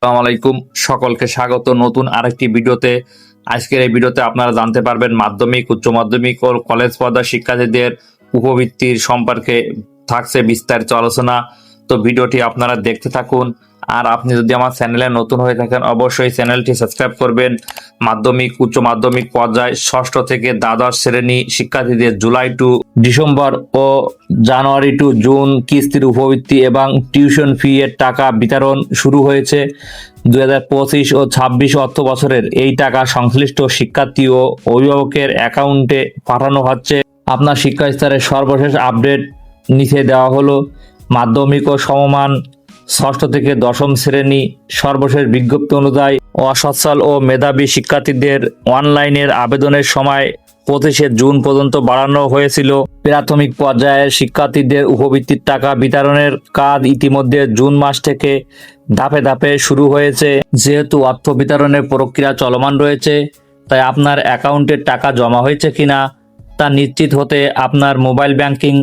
আসসালামু আলাইকুম, সকলকে স্বাগত নতুন আরেকটি ভিডিওতে। আজকের এই ভিডিওতে আপনারা জানতে পারবেন মাধ্যমিক, উচ্চ মাধ্যমিক ও কলেজ পর্যায়ের শিক্ষার্থীদের উপবৃত্তির সম্পর্কে থাকছে বিস্তারিত আলোচনা। তো ভিডিওটি আপনারা দেখতে থাকুন। আর আপনি যদি আমার চ্যানেলে নতুন হয়ে থাকেন অবশ্যই চ্যানেলটি সাবস্ক্রাইব করবেন। মাধ্যমিক, উচ্চ মাধ্যমিক পর্যায় ষষ্ঠ থেকে দ্বাদশ শ্রেণী শিক্ষার্থীদের জুলাই টু ডিসেম্বর ও জানুয়ারি টু জুন কিস্তির উপবৃত্তি এবং টিউশন ফি এর টাকা বিতরণ শুরু হয়েছে। 2025 ও 26 অর্থ বছরের এই টাকা সংশ্লিষ্ট শিক্ষার্থী ও অভিভাবকের অ্যাকাউন্টে পাঠানো হচ্ছে। আপনার শিক্ষা স্তরের সর্বশেষ আপডেট নিচে দেওয়া হলো। মাধ্যমিক ও সমমান ষষ্ঠ থেকে দশম শ্রেণী সর্বশেষ বিজ্ঞপ্তি অনুযায়ী অসচ্ছল ও মেধাবী শিক্ষার্থীদের অনলাইনের আবেদনের সময় 25 জুন পর্যন্ত বাড়ানো হয়েছিল। প্রাথমিক পর্যায়ের শিক্ষার্থীদের উপবৃত্তির টাকা বিতরণের কাজ ইতিমধ্যে জুন মাস থেকে ধাপে ধাপে শুরু হয়েছে। যেহেতু অর্থ বিতরণের প্রক্রিয়া চলমান রয়েছে, তাই আপনার অ্যাকাউন্টের টাকা জমা হয়েছে কিনা তা নিশ্চিত হতে আপনার মোবাইল ব্যাংকিং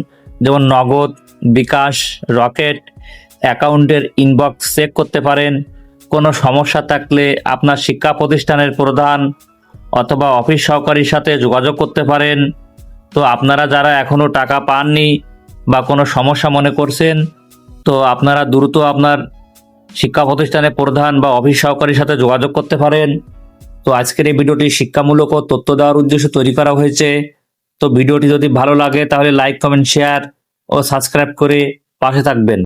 যেমন নগদ, বিকাশ, রকেট অ্যাকাউন্টের ইনবক্স চেক করতে পারেন। কোনো সমস্যা থাকলে আপনার শিক্ষা প্রতিষ্ঠানের প্রধান অথবা অফিস সহকারীর সাথে যোগাযোগ করতে পারেন। তো আপনারা যারা এখনও টাকা পাননি বা কোনো সমস্যা মনে করছেন, তো আপনারা দ্রুত আপনার শিক্ষা প্রতিষ্ঠানের প্রধান বা অফিস সহকারীর সাথে যোগাযোগ করতে পারেন। তো আজকের এই ভিডিওটি শিক্ষামূলক ও তথ্য দেওয়ার উদ্দেশ্যে তৈরি করা হয়েছে। তো ভিডিওটি যদি ভালো লাগে তাহলে লাইক, কমেন্ট, শেয়ার ও সাবস্ক্রাইব করে পাশে থাকবেন।